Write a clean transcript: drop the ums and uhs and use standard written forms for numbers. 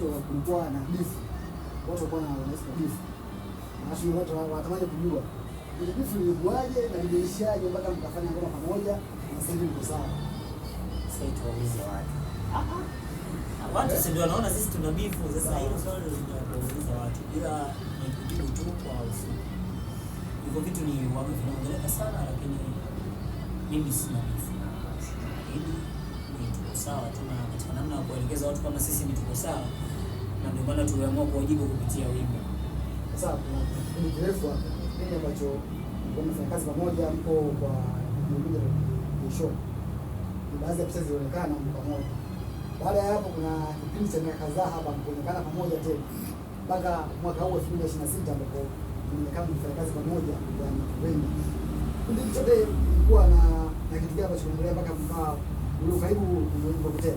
watu walikuwa na beef. Watu walikuwa na beef. Na watu watamani kujua ile beef ilikuwaje na iliishaje mpaka mkafanya ngoma pamoja na sasa hivi mko sawa. Sasa tuwaulize watu. Watu si ndio wanaona sisi tuna beef. Sasa hilo swali ndio kuuliza watu. Ila ni kujibu tu kwa ufupi. Hivyo vitu ni waga vinaongeleka sana, lakini mimi sina beef. Hili ni tuko sawa, tuna katika namna ya kuelekeza watu kama sisi ni tuko sawa, na ndio maana tuliamua kuwajibu kupitia wimbo. Sasa kuna kipindi kirefu hapa, kipindi ambacho tunafanya kazi pamoja, mko kwa mmoja wa show. Baadhi ya picha zilionekana pamoja. Baada ya hapo kuna kipindi cha miaka kadhaa hapa mkuonekana pamoja tena. Mpaka mwaka huu 2026 ambapo tumeonekana kufanya kazi pamoja kwa wengi. Kipindi chote kulikuwa na kitu gani ambacho kinaendelea mpaka ule karibu ulipopotea.